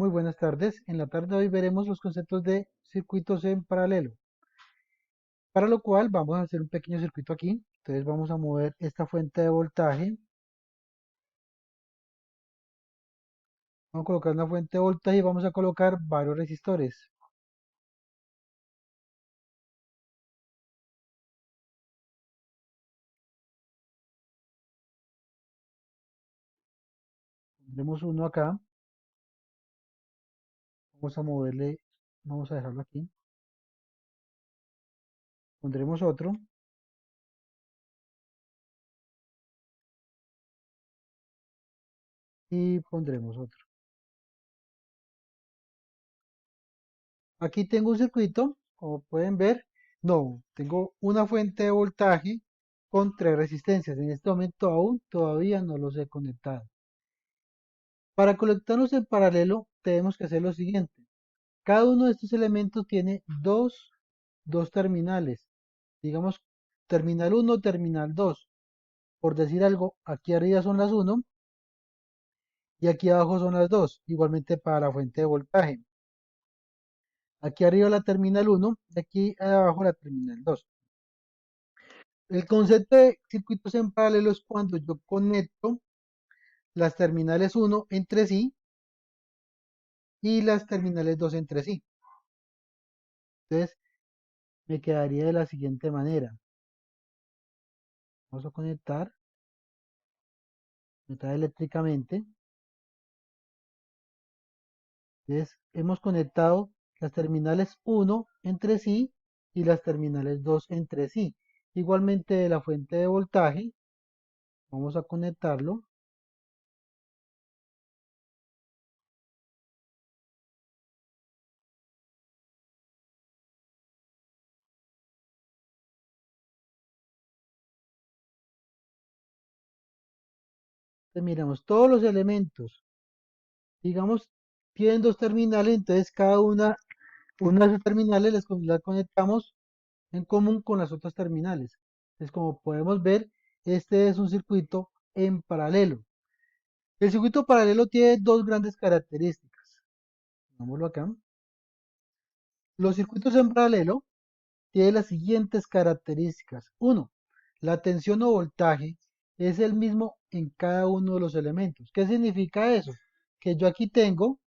Muy buenas tardes. En la tarde de hoy veremos los conceptos de circuitos en paralelo, para lo cual vamos a hacer un pequeño circuito aquí. Entonces vamos a mover esta fuente de voltaje. Vamos a colocar una fuente de voltaje y vamos a colocar varios resistores. Pondremos uno acá. Vamos a moverle, vamos a dejarlo aquí. Pondremos otro y pondremos otro. Aquí tengo un circuito, como pueden ver. No, tengo una fuente de voltaje con tres resistencias. En este momento aún todavía no los he conectado. Para conectarlos en paralelo, tenemos que hacer lo siguiente. Cada uno de estos elementos tiene dos terminales. Digamos, terminal uno, terminal 2. Por decir algo, aquí arriba son las uno y aquí abajo son las 2. Igualmente para la fuente de voltaje. Aquí arriba la terminal uno y aquí abajo la terminal 2. El concepto de circuitos en paralelo es cuando yo conecto las terminales uno entre sí y las terminales 2 entre sí. Entonces, me quedaría de la siguiente manera. Vamos a conectar eléctricamente. Entonces, hemos conectado las terminales uno entre sí y las terminales 2 entre sí. Igualmente de la fuente de voltaje, vamos a conectarlo. Entonces, miramos todos los elementos. Digamos, tienen dos terminales, entonces una de sus terminales la conectamos en común con las otras terminales. Entonces, como podemos ver, este es un circuito en paralelo. El circuito paralelo tiene dos grandes características. Veámoslo acá. Los circuitos en paralelo tienen las siguientes características. Uno, la tensión o voltaje es el mismo en cada uno de los elementos. ¿Qué significa eso? Que yo aquí tengo,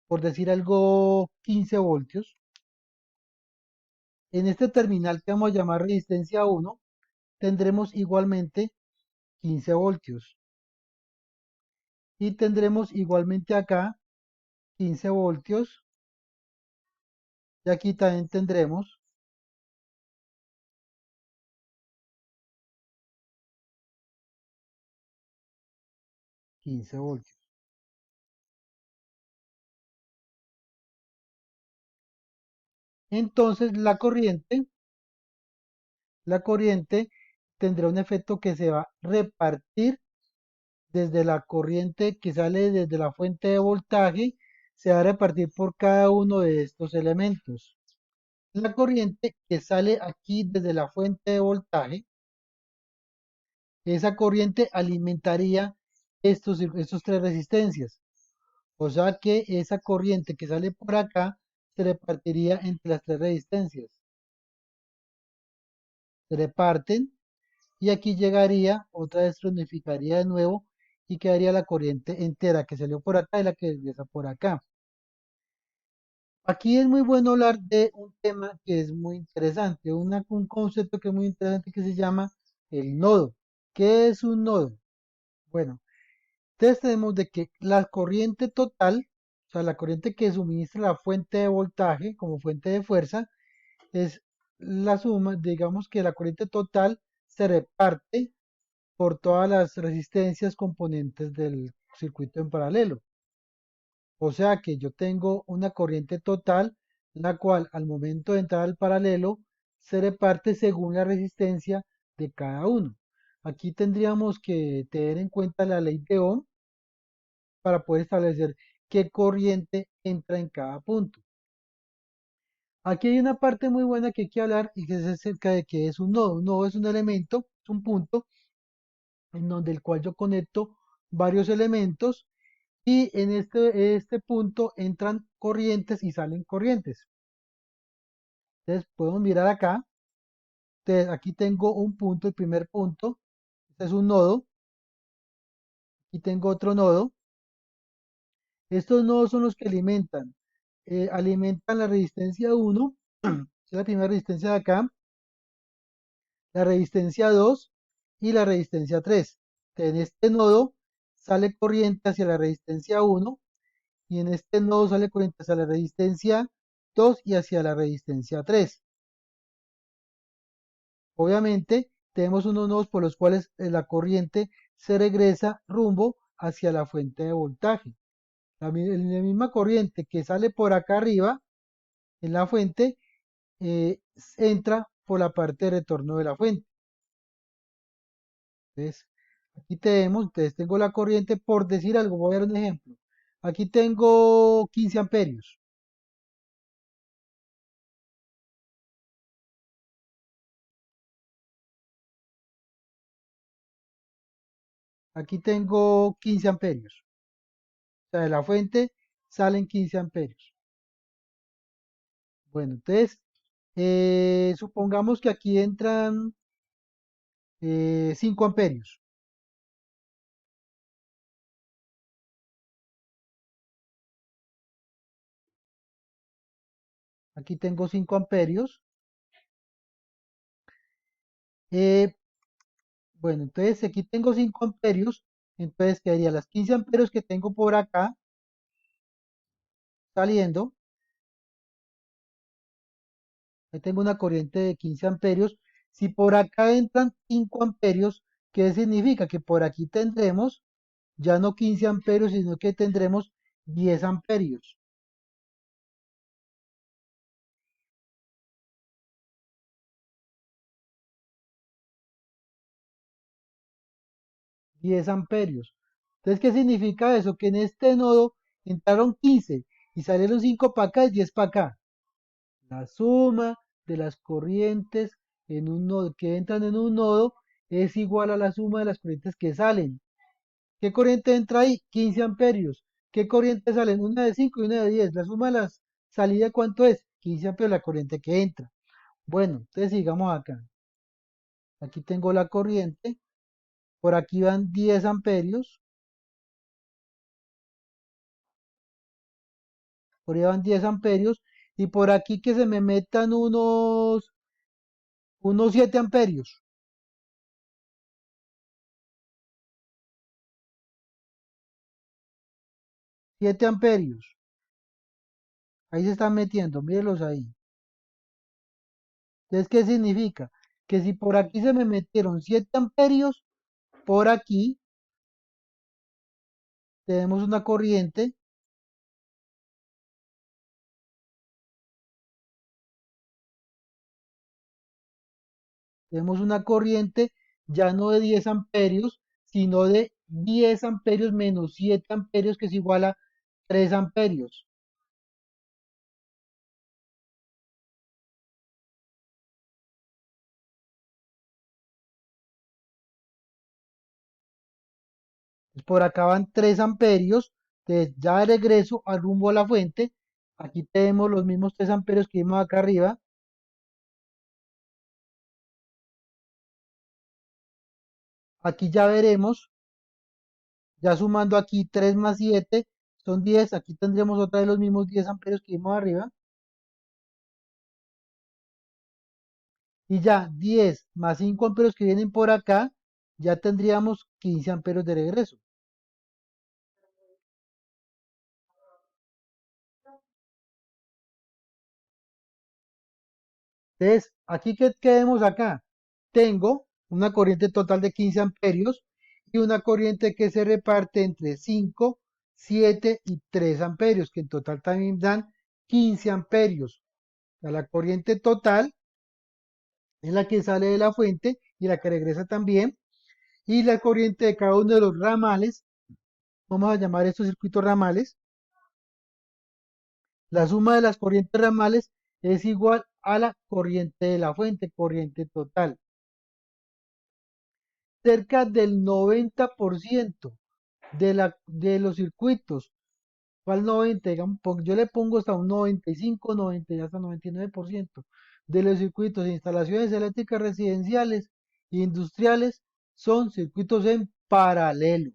por decir algo, 15 voltios. En este terminal que vamos a llamar resistencia 1, tendremos igualmente 15 voltios. Y tendremos igualmente acá 15 voltios. Y aquí también tendremos 15 voltios. Entonces la corriente tendrá un efecto que se va a repartir desde la corriente que sale desde la fuente de voltaje, se va a repartir por cada uno de estos elementos. La corriente que sale aquí desde la fuente de voltaje, esa corriente alimentaría estos tres resistencias. O sea que esa corriente que sale por acá se repartiría entre las tres resistencias. Se reparten y aquí llegaría, otra vez se unificaría de nuevo y quedaría la corriente entera que salió por acá y la que regresa por acá. Aquí es muy bueno hablar de un tema que es muy interesante, un concepto que es muy interesante que se llama el nodo. ¿Qué es un nodo? Bueno, entonces tenemos de que la corriente total, o sea, la corriente que suministra la fuente de voltaje como fuente de fuerza, es la suma, digamos que la corriente total se reparte por todas las resistencias componentes del circuito en paralelo. O sea que yo tengo una corriente total, la cual al momento de entrar al paralelo se reparte según la resistencia de cada uno. Aquí tendríamos que tener en cuenta la ley de Ohm para poder establecer qué corriente entra en cada punto. Aquí hay una parte muy buena que hay que hablar y que es acerca de qué es un nodo. Un nodo es un elemento, es un punto en donde el cual yo conecto varios elementos y en este punto entran corrientes y salen corrientes. Entonces podemos mirar acá. Entonces aquí tengo un punto, el primer punto. Este es un nodo. Aquí tengo otro nodo. Estos nodos son los que alimentan la resistencia 1, que es la primera resistencia de acá, la resistencia 2 y la resistencia 3. En este nodo sale corriente hacia la resistencia 1 y en este nodo sale corriente hacia la resistencia 2 y hacia la resistencia 3. Obviamente tenemos unos nodos por los cuales la corriente se regresa rumbo hacia la fuente de voltaje. La misma corriente que sale por acá arriba en la fuente entra por la parte de retorno de la fuente. Entonces, aquí tenemos, entonces tengo la corriente, por decir algo, voy a dar un ejemplo. Aquí tengo 15 amperios. Aquí tengo 15 amperios. O sea, de la fuente salen 15 amperios. Bueno, entonces, supongamos que aquí entran 5 amperios. Aquí tengo 5 amperios. Eh, bueno, entonces aquí tengo 5 amperios. Entonces quedaría las 15 amperios que tengo por acá saliendo. Ahí tengo una corriente de 15 amperios. Si por acá entran 5 amperios, ¿qué significa? Que por aquí tendremos ya no 15 amperios, sino que tendremos 10 amperios. 10 amperios. Entonces, ¿qué significa eso? Que en este nodo entraron 15 y salieron 5 para acá y 10 para acá. La suma de las corrientes en un nodo que entran en un nodo es igual a la suma de las corrientes que salen. ¿Qué corriente entra ahí? 15 amperios. ¿Qué corriente salen? Una de 5 y una de 10. La suma de las salidas, ¿cuánto es? 15 amperios la corriente que entra. Bueno, entonces sigamos acá. Aquí tengo la corriente. Por aquí van 10 amperios. Por ahí van 10 amperios. Y por aquí que se me metan unos 7 amperios. 7 amperios. Ahí se están metiendo, mírenlos ahí. Entonces, ¿qué significa? Que si por aquí se me metieron 7 amperios, por aquí tenemos una corriente, ya no de 10 amperios, sino de 10 amperios menos 7 amperios, que es igual a 3 amperios. Entonces, por acá van 3 amperios, entonces ya de regreso al rumbo a la fuente, aquí tenemos los mismos 3 amperios que vimos acá arriba, aquí ya veremos, ya sumando aquí 3 más 7 son 10, aquí tendríamos otra vez los mismos 10 amperios que vimos arriba, y ya 10 más 5 amperios que vienen por acá, ya tendríamos 15 amperios de regreso. Entonces, aquí que vemos acá, tengo una corriente total de 15 amperios y una corriente que se reparte entre 5, 7 y 3 amperios, que en total también dan 15 amperios. O sea, la corriente total es la que sale de la fuente y la que regresa también. Y la corriente de cada uno de los ramales, vamos a llamar estos circuitos ramales, la suma de las corrientes ramales es igual a la corriente de la fuente, corriente total. Cerca del 90% de los circuitos. ¿Cuál 90? Digamos, yo le pongo hasta un 95, 90 y hasta 99% de los circuitos de instalaciones eléctricas residenciales e industriales son circuitos en paralelo.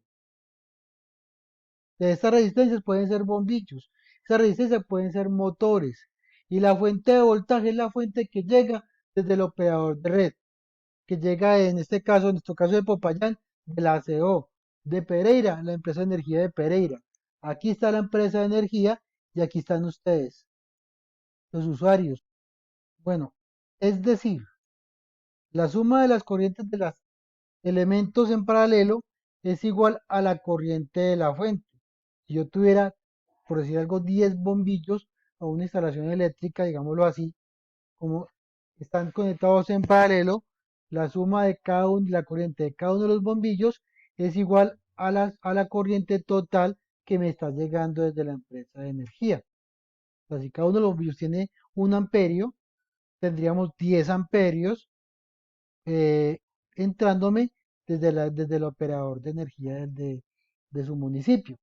De estas resistencias pueden ser bombillos, esas resistencias pueden ser motores y la fuente de voltaje es la fuente que llega desde el operador de red, que llega en este caso, en nuestro caso de Popayán, de la CO, de Pereira, la empresa de energía de Pereira. Aquí está la empresa de energía y aquí están ustedes, los usuarios. Bueno, es decir, la suma de las corrientes de los elementos en paralelo es igual a la corriente de la fuente. Si yo tuviera, por decir algo, 10 bombillos o una instalación eléctrica, digámoslo así, como están conectados en paralelo, la suma de cada uno, la corriente de cada uno de los bombillos es igual a la corriente total que me está llegando desde la empresa de energía. O sea, si cada uno de los bombillos tiene un amperio, tendríamos 10 amperios eh, entrándome desde el operador de energía de su municipio.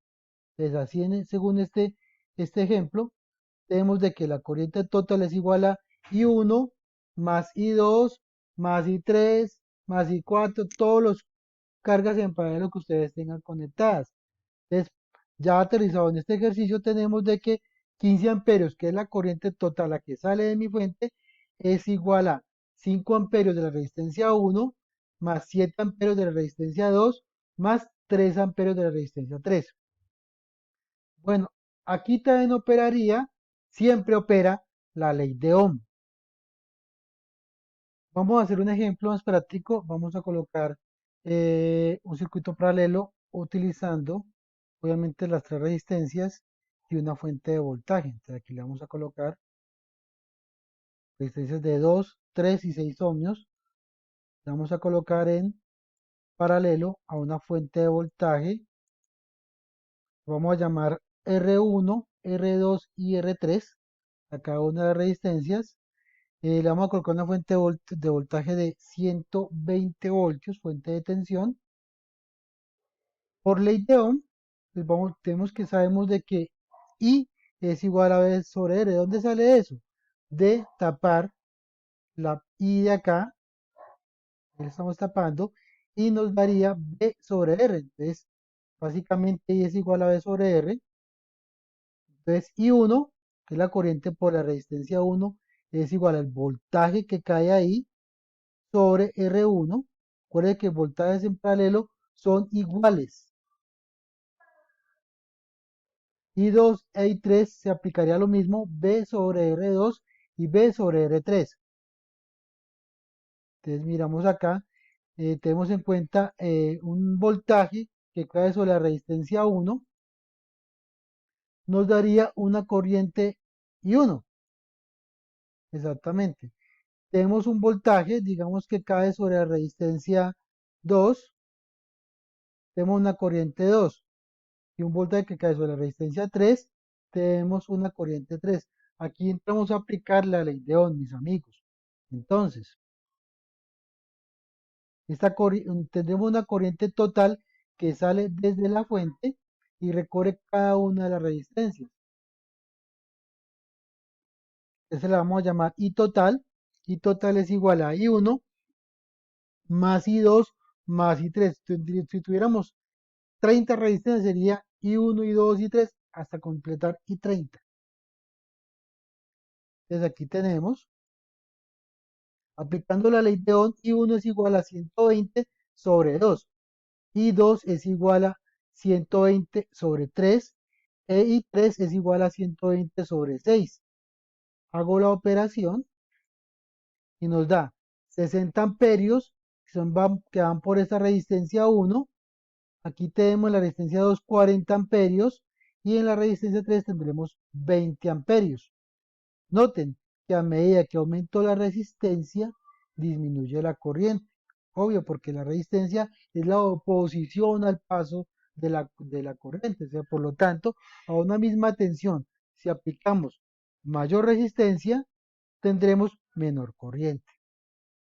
Entonces, así según este ejemplo, tenemos de que la corriente total es igual a I1 más I2 más I3 más I4, todos los cargas en paralelo que ustedes tengan conectadas. Entonces, ya aterrizado en este ejercicio, tenemos de que 15 amperios, que es la corriente total la que sale de mi fuente, es igual a 5 amperios de la resistencia 1 más 7 amperios de la resistencia 2 más 3 amperios de la resistencia 3. Bueno, aquí también operaría, siempre opera la ley de Ohm. Vamos a hacer un ejemplo más práctico. Vamos a colocar un circuito paralelo utilizando, obviamente, las tres resistencias y una fuente de voltaje. Entonces aquí le vamos a colocar resistencias de 2, 3 y 6 ohmios. Le vamos a colocar en paralelo a una fuente de voltaje. Vamos a llamar R1, R2 y R3 a cada una de las resistencias. Le vamos a colocar una fuente de voltaje de 120 voltios, fuente de tensión. Por ley de Ohm, pues tenemos que sabemos de que I es igual a V sobre R. ¿De dónde sale eso? De tapar la I de acá, le estamos tapando, y nos daría B sobre R. Entonces, básicamente I es igual a V sobre R. Entonces, I1, que es la corriente por la resistencia 1, es igual al voltaje que cae ahí sobre R1. Recuerde que voltajes en paralelo son iguales. I2 e I3 se aplicaría lo mismo, B sobre R2 y B sobre R3. Entonces miramos acá, tenemos en cuenta un voltaje que cae sobre la resistencia 1, nos daría una corriente I1, exactamente. Tenemos un voltaje, digamos que cae sobre la resistencia 2, tenemos una corriente 2. Y un voltaje que cae sobre la resistencia 3, tenemos una corriente 3. Aquí entramos a aplicar la ley de Ohm, mis amigos. Entonces, tendremos una corriente total que sale desde la fuente y recorre cada una de las resistencias. Esa la vamos a llamar I total. I total es igual a I1 más I2 más I3. Si tuviéramos 30 resistencias sería I1, I2, I3 hasta completar I30. Entonces aquí tenemos, aplicando la ley de Ohm, I1 es igual a 120 sobre 2, I2 es igual a 120 sobre 3 e I3 es igual a 120 sobre 6. Hago la operación y nos da 60 amperios que van por esta resistencia 1. Aquí tenemos la resistencia 2, 40 amperios y en la resistencia 3 tendremos 20 amperios. Noten que a medida que aumento la resistencia, disminuye la corriente. Obvio, porque la resistencia es la oposición al paso de la corriente. O sea, por lo tanto, a una misma tensión, si aplicamos mayor resistencia, tendremos menor corriente.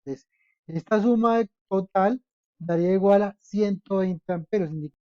Entonces, esta suma total daría igual a 120 amperios.